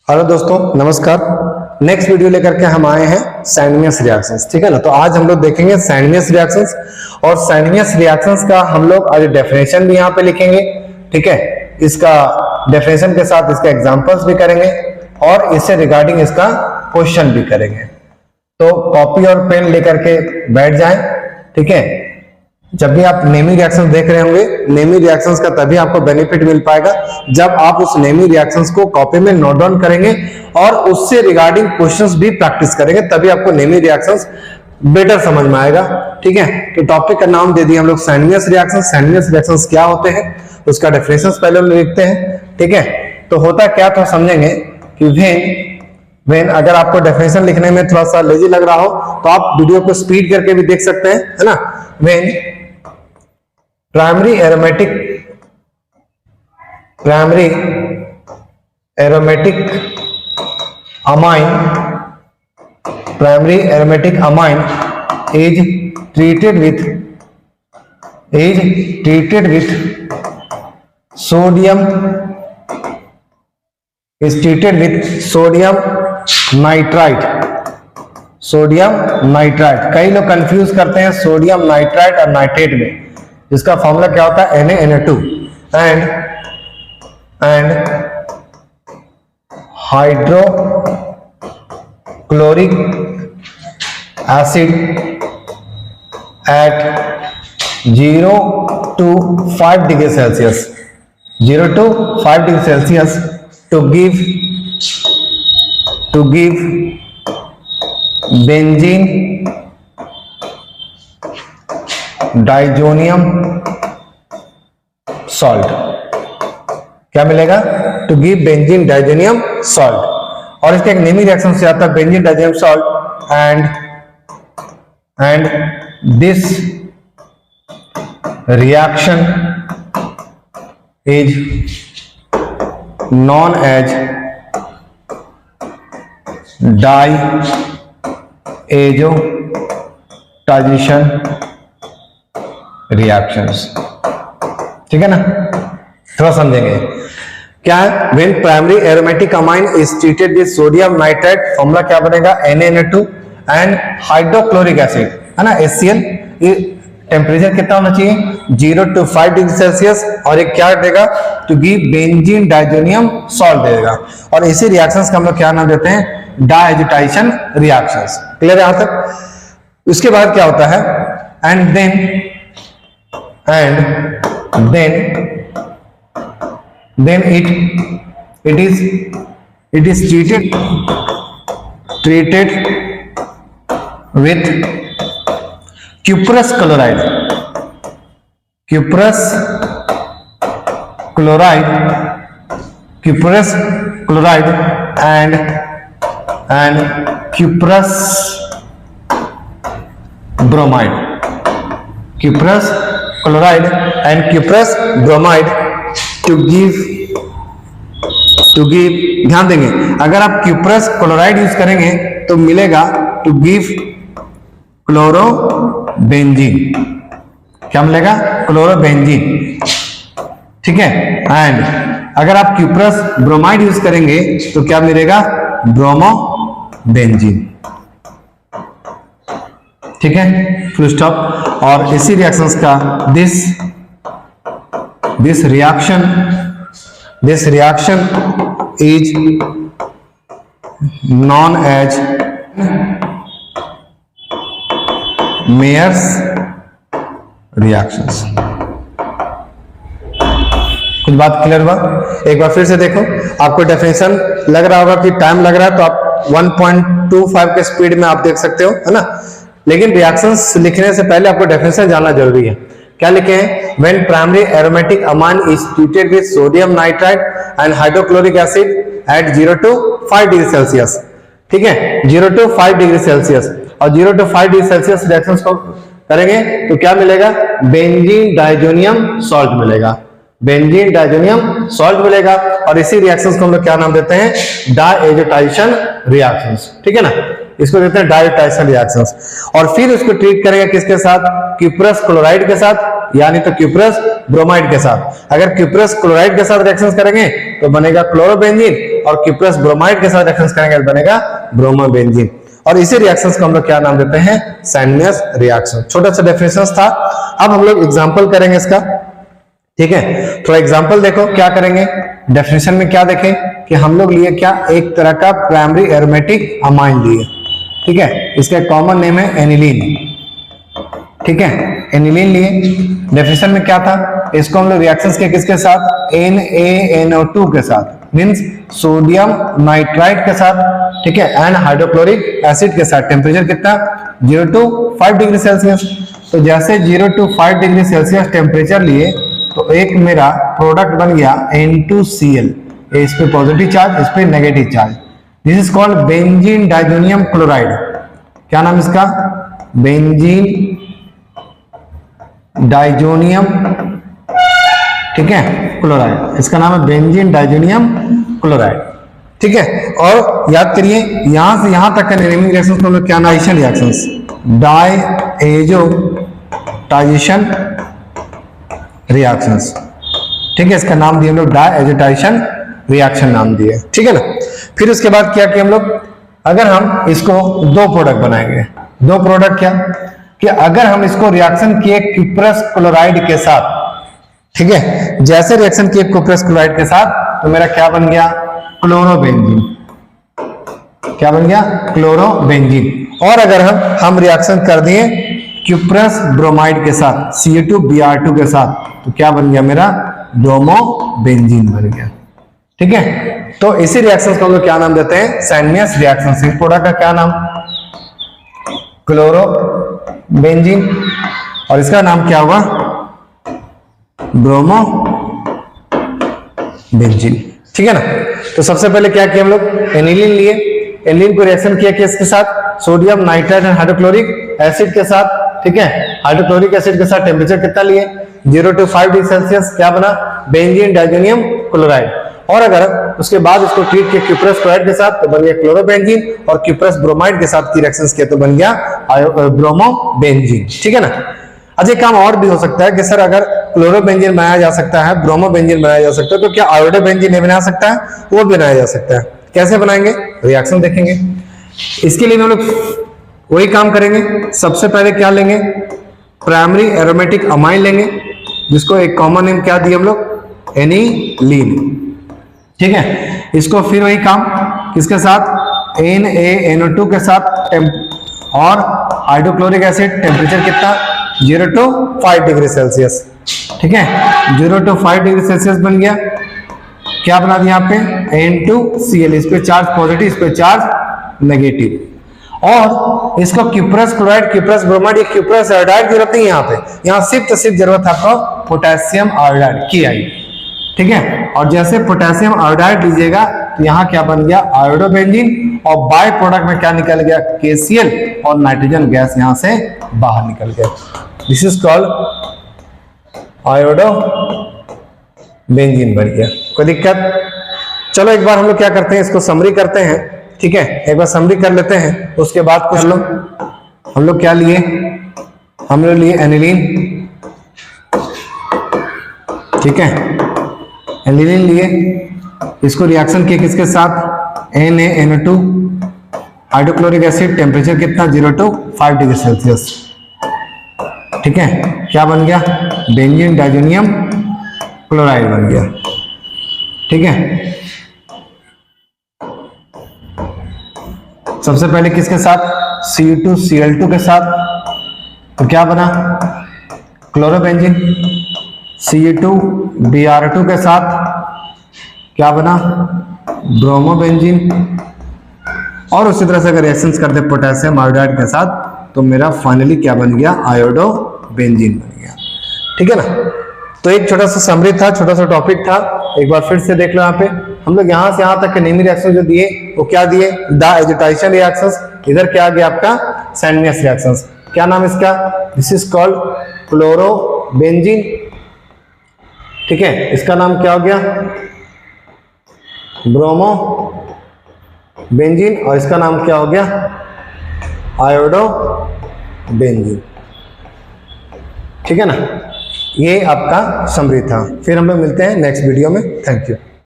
Hello दोस्तों, नमस्कार। Next video लेकर के हम आए हैं सैंडविच रिएक्शंस। ठीक है ना। तो आज हम लोग देखेंगे सैंडविच रिएक्शंस, और सैंडविच रिएक्शंस का हम लोग आज डेफिनेशन भी यहाँ पे लिखेंगे। ठीक है, इसका डेफिनेशन के साथ इसके एग्जांपल्स भी करेंगे और इससे रिगार्डिंग इसका क्वेश्चन भी करेंगे। तो कॉपी और पेन लेकर के बैठ जाएं। ठीक है, जब भी आप नेमी रिएक्शंस देख रहे होंगे, नेमी रिएक्शंस का तभी आपको बेनिफिट मिल पाएगा जब आप उस नेमी रिएक्शंस को कॉपी में नोट डाउन करेंगे और उससे रिगार्डिंग क्वेश्चंस भी प्रैक्टिस करेंगे, तभी आपको नेमी रिएक्शंस बेटर समझ में आएगा। ठीक है, तो टॉपिक का नाम दे दिया हम लोग सैंडविच रिएक्शंस। सैंडविच रिएक्शंस क्या होते हैं, उसका डेफिनेशन पहले हम लिखते हैं। ठीक है, तो होता क्या तो समझेंगे कि वेन अगर आपको डेफिनेशन लिखने में थोड़ा सा लेजी लग रहा हो तो आप वीडियो को स्पीड करके भी देख सकते हैं, है ना। When primary aromatic amine is treated with sodium nitrite. कई लोग कंफ्यूज करते हैं सोडियम नाइट्राइट और नाइट्रेट में, जिसका फॉर्मूला क्या होता है Na2 and hydrochloric acid at 0 to 5 degree Celsius, 0 to 5 degree Celsius to give benzene diazonium salt. क्या मिलेगा? To give benzene diazonium salt. और इसका एक नेमी रिएक्शन से आता है benzene diazonium salt and this reaction is known as diazotization reactions। ठीक है ना, थोड़ा समझेंगे क्या है। when primary aromatic amine is treated with sodium nitrate, formula क्या बनेगा? Na2 एंड हाइड्रोक्लोरिक एसिड, है ना, HCl। टेम्परेचर कितना होना चाहिए? 0 to 5 डिग्री सेल्सियस। और एक क्या देगा? To give benzene diazonium salt देगा। और इसी रिएक्शंस का हम लोग क्या नाम देते हैं? डायजोटाइजेशन रिएक्शंस। क्लियर है यहां तक? उसके बाद क्या होता है? And then it is treated with cuprous chloride and cuprous bromide to give ध्यान देंगे, अगर आप क्यूप्रस क्लोराइड यूज करेंगे तो मिलेगा टू गिव क्लोरोबेंजीन। क्या मिलेगा? क्लोरोबेंजीन। ठीक है, एंड अगर आप क्यूप्रस ब्रोमाइड यूज करेंगे तो क्या मिलेगा? ब्रोमोबेंजीन। ठीक है, फुल स्टॉप। और इसी रिएक्शंस का this reaction is known as Meyer's reactions. कुछ बात क्लियर हुआ? एक बार फिर से देखो, आपको डेफिनेशन लग रहा होगा कि टाइम लग रहा है तो आप 1.25 के स्पीड में आप देख सकते हो, है ना। लेकिन रिएक्शंस लिखने से पहले आपको डेफिनेशन जानना जरूरी है। क्या लिखे हैं? When primary aromatic amine is treated with sodium nitrite and hydrochloric acid at 0 to 5 degree Celsius. ठीक है, 0 to 5 डिग्री सेल्सियस। और 0 to 5 डिग्री सेल्सियस रिएक्शंस को करेंगे तो क्या मिलेगा? बेंजीन डाइजोनियम सॉल्ट मिलेगा। और इसी रिएक्शंस को हम लोग क्या नाम देते हैं? डायजोटाइजेशन रिएक्शंस। ठीक है ना, इसको देते हैं डायजोटाइजेशन रिएक्शंस। और फिर उसको ट्रीट करेंगे किसके साथ? क्यूप्रस क्लोराइड के साथ या नहीं तो क्यूप्रस ब्रोमाइड के साथ। अगर क्यूप्रस क्लोराइड के साथ रिएक्शंस करेंगे तो बनेगा क्लोरोबेंजीन, और क्यूप्रस ब्रोमाइड के साथ रिएक्शंस करेंगे तो बनेगा ब्रोमोबेंजीन। और इसी रिएक्शंस को हम लोग क्या नाम देते हैं? Sandwich reaction. छोटा सा डेफिनेशन था। अब हम लोग एग्जांपल करेंगे इसका, ठीक है। थोड़ा एग्जांपल देखो क्या करेंगे। डेफिनेशन में क्या देखें कि हम लोग लिए क्या, एक तरह का प्राइमरी एरोमेटिक अमाइन लिए, ठीक है। इसका कॉमन नेम है एनिलीन, ठीक है, एनिलीन लिए। डेफिनेशन में क्या था, इसको हम लोग रिएक्शंस के किसके साथ, NaNO2 के साथ, मींस सोडियम नाइट्राइड के साथ, ठीक है, एंड हाइड्रोक्लोरिक एसिड के साथ। टेम्परेचर कितना, 0 to 5 डिग्री सेल्सियस। तो जैसे 0 to 5 डिग्री सेल्सियस टेम्परेचर लिए तो एक मेरा प्रोडक्ट बन गया N2Cl, इस पे पॉजिटिव चार्ज, इस पे negative charge. This is called benzene diazonium chloride. क्या नाम इसका, बेंजीन डाइजोनियम, ठीक है, क्लोराइड। इसका नाम है बेंजीन डाइजोनियम क्लोराइड, ठीक है। और याद करिए यहां से यहां तक का नेमिंग रिएक्शंस को हम लोग क्या नाम, रिएक्शंस, डायएजोटाइजेशन रिएक्शंस, ठीक है। इसका नाम दिया हम लोग डायएजोटाइजेशन रिएक्शन नाम दिए, ठीक है ना। फिर उसके बाद क्या किया हम लोग, अगर हम इसको दो प्रोडक्ट बनाएंगे, दो प्रोडक्ट क्या कि अगर हम इसको रिएक्शन किए क्यूप्रस क्लोराइड के साथ, ठीक है, जैसे रिएक्शन किए क्यूप्रस क्लोराइड के साथ तो मेरा क्या बन गया, क्लोरोबेंजीन। क्या बन गया, क्लोरोबेंजीन। और अगर हम रिएक्शन कर दिए क्यूप्रस ब्रोमाइड के साथ, Ca2Br2 के साथ, तो क्या बन गया मेरा, ब्रोमोबेंजीन बन गया, ठीक है। तो इसी रिएक्शंस को हम लोग क्या नाम देते हैं, सैंडविच रिएक्शंस। इस प्रोडक्ट का क्या नाम, क्लोरोबेंजीन, और इसका नाम क्या हुआ, ब्रोमोबेंजीन, ठीक है ना। तो सबसे पहले क्या किया हम लोग, एनिलीन लिए, एनिलीन को रिएक्शन किया किसके साथ, sodium nitride and hydrochloric acid के साथ, ठीक है। हाइड्रोक्लोरिक एसिड के साथ टेम्परेचर कितना लिए, 0 to 5 डिग्री सेल्सियस। क्या बना, बेंजीन डाइजोनियम क्लोराइड। और अगर उसके बाद इसको ट्रीट किया क्यूप्रस क्लोराइड के साथ तो बन गया क्लोरोबेंजीन, और क्यूप्रस ब्रोमाइड के साथ की रिएक्शंस किया तो बन गया ब्रोमोबेंजीन, ठीक है ना। अच्छा एक काम और भी हो सकता है कि सर अगर क्लोरोबेंजीन बनाया जा सकता है, ब्रोमोबेंजीन बनाया जा सकता है, तो क्या आयोडोबेंजीन नहीं बना सकता है, वो बनाया जा सकता है। कैसे बनाएंगे, रिएक्शन देखेंगे। इसके लिए हम लोग वही काम करेंगे। सबसे पहले क्या लेंगे, प्राइमरी एरोमेटिक अमाइन लेंगे, जिसको एक कॉमन नेम क्या दिए हम लोग, एनिलीन, ठीक है। इसको फिर वही काम किसके साथ, NaNO2 के साथ, और हाइड्रोक्लोरिक एसिड, टेम्परेचर कितना, 0 to 5 डिग्री सेल्सियस, ठीक है। 0 to 5 डिग्री सेल्सियस बन गया। क्या बना दिया यहाँ पे, N2Cl, इस पे चार्ज पॉजिटिव, इस पे चार्ज नेगेटिव। और इसको cuprous chloride, cuprous bromide, cuprous iodide की जरूरत नहीं है यहाँ पे, यहाँ सिर्फ जरूरत है आपको पोटेशियम आयोडाइड की आई, ठीक है। और जैसे पोटेशियम आयोडाइड लीजिएगा तो यहाँ क्या बन गया, आयोडोबेंजीन, और बाय प्रोडक्ट में क्या निकल गया, KCl, और नाइट्रोजन गैस यहाँ से बाहर निकल गया। दिस इज कॉल्ड आयोडोबेंजीन बन गया। कोई दिक्कत, चलो एक बार हम लोग क्या करते हैं, इसको समरी करते हैं, ठीक है। एक बार समरी कर लेते हैं, उसके बाद कुछ लोग हम लोग क्या लिए, हम लोग लिए एनिलीन, ठीक है, एनिलीन लिए। इसको रिएक्शन किया किसके साथ, NaNO2, हाइड्रोक्लोरिक एसिड, टेम्परेचर कितना, 0 to 5 डिग्री सेल्सियस, ठीक है। क्या बन गया, बेंजीन डाइजोनियम क्लोराइड बन गया, ठीक है। सबसे पहले किसके साथ, Cu2Cl2 के साथ, तो क्या बना, क्लोरोबेंजीन। Cu2Br2 के साथ क्या बना, ब्रोमोबेंजीन। और उसी तरह से अगर रिएक्शंस करते पोटेशियम आयोडाइड के साथ तो मेरा फाइनली क्या बन गया, आयोडोबेंजीन बन गया, ठीक है ना। तो एक छोटा सा समरी था, छोटा सा टॉपिक था, एक बार फिर से देख लो। यहाँ पे हम लोग यहाँ से यहाँ तक के नेमी रिएक्शन जो दिए वो क्या दिए, डायएजोटाइजेशन रिएक्शंस। इधर क्या आ गया आपका, सैंडविच रिएक्शंस। क्या नाम इसका, दिस इज कॉल्ड क्लोरोबेंजीन, ठीक है। इसका नाम क्या हो गया, ब्रोमोबेंजीन, और इसका नाम क्या हो गया, आयोडोबेंजीन, ठीक है ना। ये आपका समरी था। फिर हम लोग मिलते हैं नेक्स्ट वीडियो में। Thank you.